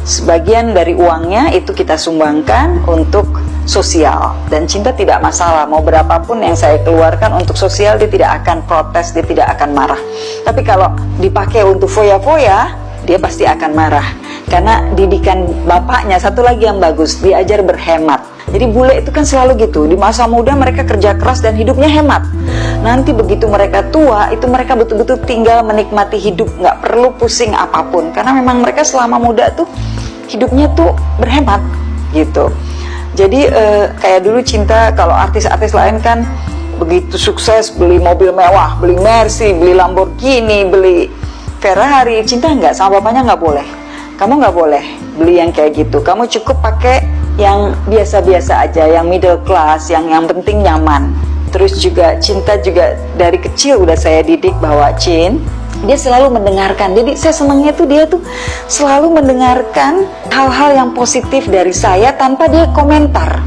sebagian dari uangnya itu kita sumbangkan untuk sosial. Dan Cinta tidak masalah, mau berapapun yang saya keluarkan untuk sosial, dia tidak akan protes, dia tidak akan marah. Tapi kalau dipakai untuk foya-foya, dia pasti akan marah. Karena didikan bapaknya satu lagi yang bagus, diajar berhemat. Jadi bule itu kan selalu gitu, di masa muda mereka kerja keras dan hidupnya hemat. Nanti begitu mereka tua, itu mereka betul-betul tinggal menikmati hidup, nggak perlu pusing apapun. Karena memang mereka selama muda tuh hidupnya tuh berhemat gitu. Jadi kayak dulu Cinta, kalau artis-artis lain kan begitu sukses beli mobil mewah, beli Mercy, beli Lamborghini, beli Ferrari. Cinta nggak, sama bapaknya nggak boleh. Kamu nggak boleh beli yang kayak gitu. Kamu cukup pakai yang biasa-biasa aja, yang middle class, yang penting nyaman. Terus juga Cinta juga dari kecil udah saya didik bahwa dia selalu mendengarkan. Jadi saya senangnya tuh dia tuh selalu mendengarkan hal-hal yang positif dari saya tanpa dia komentar.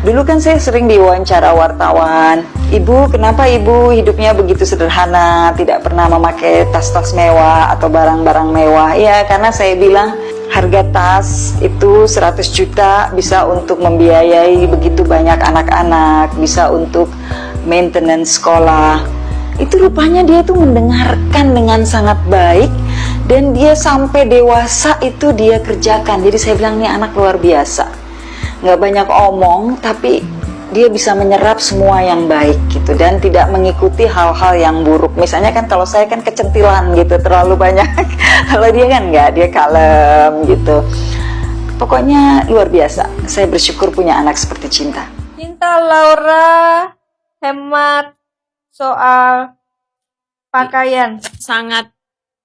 Dulu kan saya sering diwawancara wartawan, "Ibu, kenapa ibu hidupnya begitu sederhana, tidak pernah memakai tas-tas mewah atau barang-barang mewah?" Ya, karena saya bilang harga tas itu 100 juta bisa untuk membiayai begitu banyak anak-anak, bisa untuk maintenance sekolah. Itu rupanya dia tuh mendengarkan dengan sangat baik, dan dia sampai dewasa itu dia kerjakan. Jadi saya bilang, nih anak luar biasa. Nggak banyak omong, tapi dia bisa menyerap semua yang baik gitu, dan tidak mengikuti hal-hal yang buruk. Misalnya kan kalau saya kan kecentilan gitu, terlalu banyak. Kalau dia kan nggak, dia kalem gitu. Pokoknya luar biasa. Saya bersyukur punya anak seperti Cinta. Cinta Laura hemat soal pakaian. Sangat.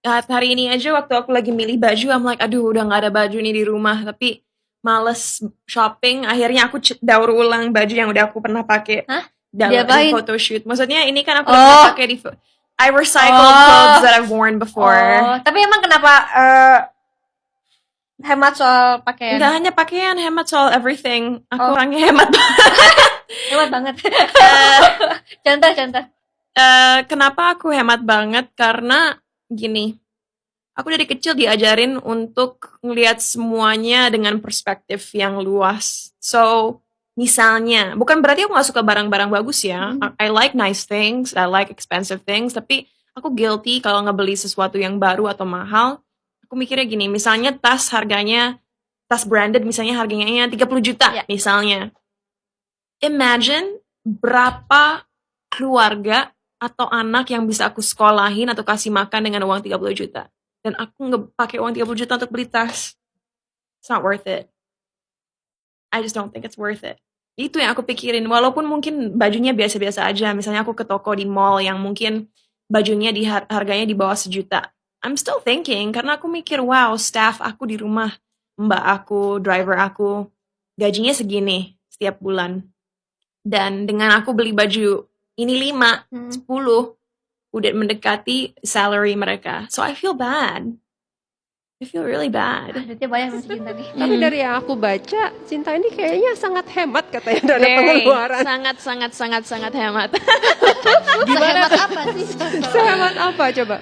Hari ini aja waktu aku lagi milih baju, I'm like, aduh udah gak ada baju nih di rumah, tapi males shopping. Akhirnya aku daur ulang baju yang udah aku pernah pakai dalam photoshoot. Maksudnya ini kan aku udah pernah pakai di I recycle clothes that I've worn before. Tapi emang kenapa hemat soal pakaian? Nggak hanya pakaian, hemat soal everything. Aku orangnya hemat banget. Hemat banget. Contoh. Kenapa aku hemat banget? Karena gini, aku dari kecil diajarin untuk ngelihat semuanya dengan perspektif yang luas. So, misalnya, bukan berarti aku gak suka barang-barang bagus ya. I like nice things, I like expensive things, tapi aku guilty kalau ngebeli sesuatu yang baru atau mahal. Aku mikirnya gini, misalnya tas branded misalnya harganya 30 juta misalnya. Imagine berapa keluarga atau anak yang bisa aku sekolahin atau kasih makan dengan uang 30 juta. Dan aku ngepakai uang 30 juta untuk beli tas. It's not worth it. I just don't think it's worth it. Itu yang aku pikirin. Walaupun mungkin bajunya biasa-biasa aja. Misalnya aku ke toko di mall yang mungkin bajunya harganya di bawah 1 juta. I'm still thinking, karena aku mikir, wow, staff aku di rumah, mbak aku, driver aku, gajinya segini setiap bulan. Dan dengan aku beli baju ini 5, 10, udah mendekati salary mereka. So I feel bad. I feel really bad. Duitnya banyak sama Cinta nih. Tapi dari yang aku baca, Cinta ini kayaknya sangat hemat katanya dana pengeluaran. Sangat hemat. Sehemat apa sih? Sehemat apa coba?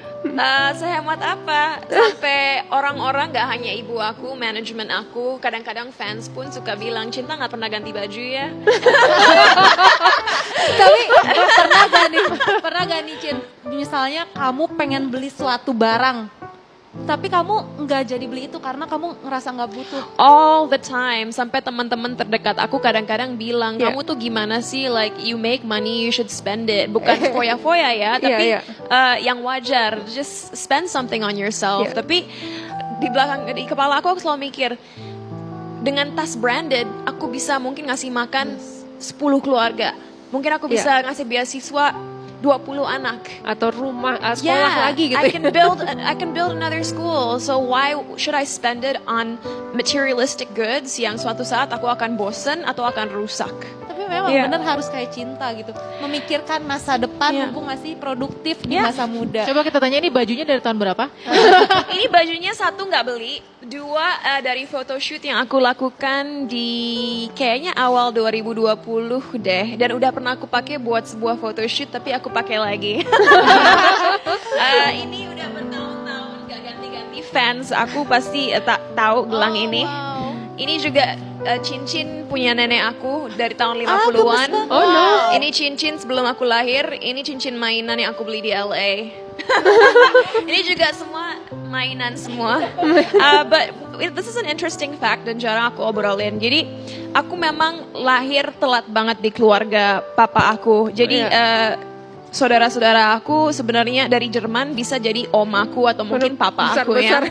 Sehemat apa? Sampai orang-orang, gak hanya ibu aku, manajemen aku, kadang-kadang fans pun suka bilang, Cinta gak pernah ganti baju ya. Tapi pernah gak nih Cin, misalnya kamu pengen beli suatu barang, tapi kamu nggak jadi beli itu karena kamu ngerasa nggak butuh? All the time. Sampai teman-teman terdekat aku kadang-kadang bilang, kamu tuh gimana sih, like you make money, you should spend it. Bukan foya-foya ya, tapi yang wajar, just spend something on yourself. Tapi di kepala aku selalu mikir, dengan tas branded aku bisa mungkin ngasih makan 10 keluarga. Mungkin aku bisa ngasih beasiswa 20 anak atau rumah sekolah lagi gitu. I can build another school. So why should I spend it on materialistic goods yang suatu saat aku akan bosen atau akan rusak? Tapi memang benar harus kayak Cinta gitu, memikirkan masa depan, mumpung masih produktif di masa muda. Coba kita tanya, ini bajunya dari tahun berapa? Ini bajunya 1 nggak beli, 2 dari photoshoot yang aku lakukan di kayaknya awal 2020 deh, dan udah pernah aku pakai buat sebuah photoshoot, tapi aku pakai lagi. Ini udah bertahun-tahun gak ganti-ganti fans aku pasti tahu gelang ini. Wow. Ini juga cincin punya nenek aku dari tahun 50-an. Oh no. Ini cincin sebelum aku lahir. Ini cincin mainan yang aku beli di LA. Ini juga semua mainan semua. But this is an interesting fact dan jarang aku obrolin. Jadi aku memang lahir telat banget di keluarga papa aku. Jadi saudara-saudara aku sebenarnya dari Jerman bisa jadi om aku atau mungkin papa aku ya.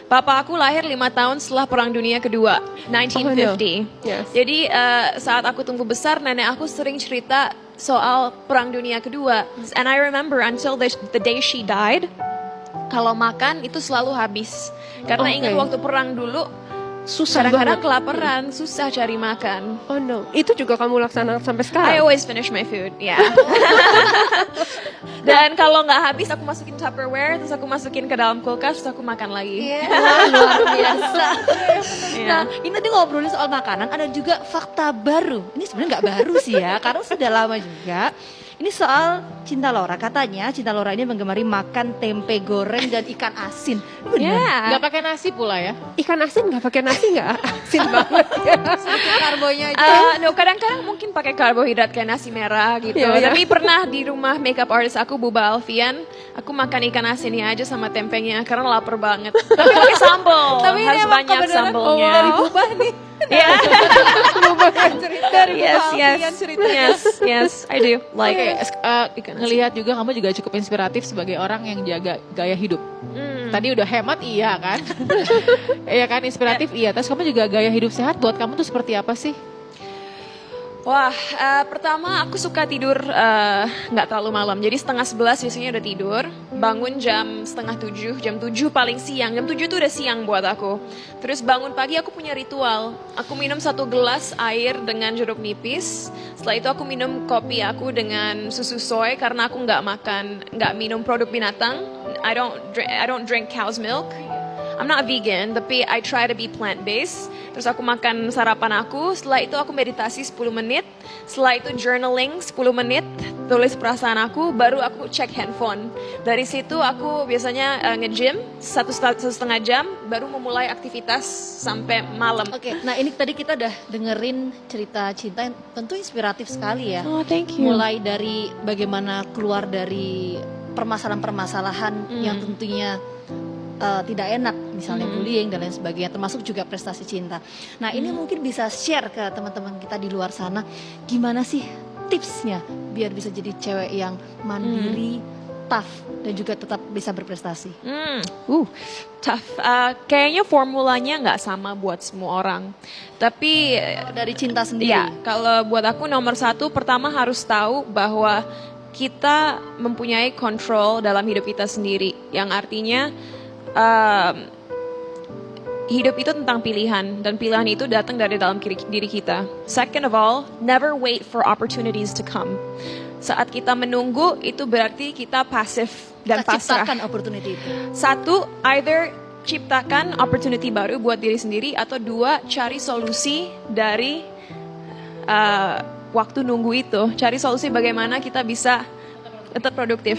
Papa aku lahir 5 tahun setelah Perang Dunia Kedua, 1950. Yes. Jadi saat aku tumbuh besar, nenek aku sering cerita soal Perang Dunia Kedua. And I remember until the day she died, kalau makan itu selalu habis. Karena ingat waktu perang dulu, Susah kadang-kadang banget. kelaparan, susah cari makan. Oh no. Itu juga kamu laksanakan sampai sekarang? I always finish my food, ya. Dan kalau nggak habis, aku masukin Tupperware, terus aku masukin ke dalam kulkas, terus aku makan lagi. Iya, luar biasa. Iya. Nah, ini tadi ngobrolin soal makanan, ada juga fakta baru. Ini sebenarnya nggak baru sih ya, karena sudah lama juga. Ini soal Cinta Laura. Katanya Cinta Laura ini menggemari makan tempe goreng dan ikan asin. Benar? Yeah. Nggak pakai nasi pula ya? Ikan asin nggak pakai nasi nggak asin banget ya. Sedikit karbonya aja. No, kadang-kadang mungkin pakai karbohidrat kayak nasi merah gitu. Iya, iya. Tapi pernah di rumah makeup artist aku, Buba Alfian, aku makan ikan asinnya aja sama tempenya karena lapar banget. Tapi pakai sambal, Tapi ini harus emang banyak kebenaran sambalnya. dari Bubah nih. Iya. Dari Yes, Bubah yes, Alfian ceritanya. yes, I do. Like, ikan asin. Ngelihat juga kamu juga cukup inspiratif sebagai orang yang jaga gaya hidup. Tadi udah hemat iya kan? Iya kan, inspiratif iya. Terus kamu juga gaya hidup sehat buat kamu tuh seperti apa sih? Wah, pertama aku suka tidur nggak terlalu malam. Jadi 10:30 biasanya udah tidur. Bangun jam 6:30, jam 7 paling siang. Jam 7 tuh udah siang buat aku. Terus bangun pagi aku punya ritual. Aku minum 1 gelas air dengan jeruk nipis. Setelah itu aku minum kopi aku dengan susu soy karena aku nggak minum produk binatang. I don't drink cow's milk. I'm not vegan, tapi I try to be plant-based. Terus aku makan sarapan aku, setelah itu aku meditasi 10 menit, setelah itu journaling 10 menit, tulis perasaan aku, baru aku cek handphone. Dari situ aku biasanya nge-gym 1,5 jam, baru memulai aktivitas sampai malam. Oke, nah ini tadi kita udah dengerin cerita cinta yang tentu inspiratif sekali ya. Oh, thank you. Mulai dari bagaimana keluar dari permasalahan-permasalahan yang tentunya tidak enak, misalnya bullying dan lain sebagainya, termasuk juga prestasi cinta. Nah ini mungkin bisa share ke teman-teman kita di luar sana, gimana sih tipsnya biar bisa jadi cewek yang mandiri, tough, dan juga tetap bisa berprestasi. Tough. Kayaknya formulanya nggak sama buat semua orang. Tapi Dari cinta sendiri. ya, kalau buat aku nomor 1 pertama harus tahu bahwa kita mempunyai kontrol dalam hidup kita sendiri. Yang artinya hidup itu tentang pilihan, dan pilihan itu datang dari dalam diri kita. Second of all, never wait for opportunities to come. Saat kita menunggu, itu berarti kita pasif dan Kita pasrah. ciptakan opportunity itu. 1, either ciptakan opportunity baru buat diri sendiri, atau 2, cari solusi dari waktu nunggu itu. Cari solusi bagaimana kita bisa tetap produktif.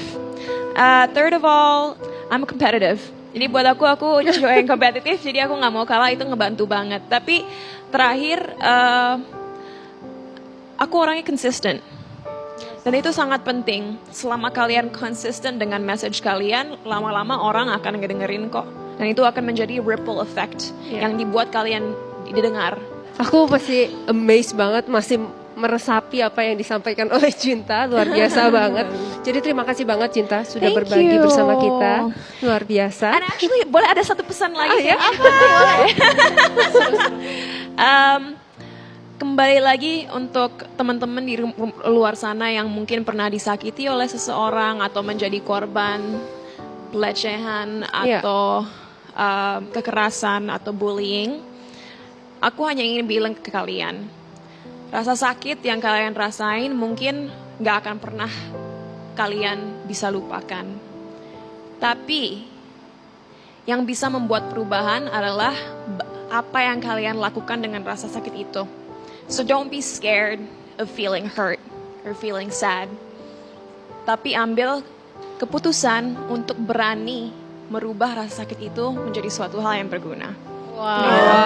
Third of all, I'm competitive. Jadi buat aku cewek yang kompetitif, jadi aku nggak mau kalah, itu ngebantu banget. Tapi terakhir, aku orangnya konsisten. Dan itu sangat penting. Selama kalian konsisten dengan message kalian, lama-lama orang akan ngedengerin kok. Dan itu akan menjadi ripple effect yang dibuat kalian didengar. Aku masih amazed banget, masih meresapi apa yang disampaikan oleh Cinta, luar biasa banget. Jadi terima kasih banget Cinta sudah Thank berbagi you. bersama kita, luar biasa. And actually, boleh ada satu pesan lagi ya? Kembali lagi untuk teman-teman di luar sana yang mungkin pernah disakiti oleh seseorang atau menjadi korban pelecehan atau kekerasan atau bullying. Aku hanya ingin bilang ke kalian, rasa sakit yang kalian rasain mungkin gak akan pernah kalian bisa lupakan. Tapi yang bisa membuat perubahan adalah apa yang kalian lakukan dengan rasa sakit itu. So don't be scared of feeling hurt or feeling sad. Tapi ambil keputusan untuk berani merubah rasa sakit itu menjadi suatu hal yang berguna. Wow.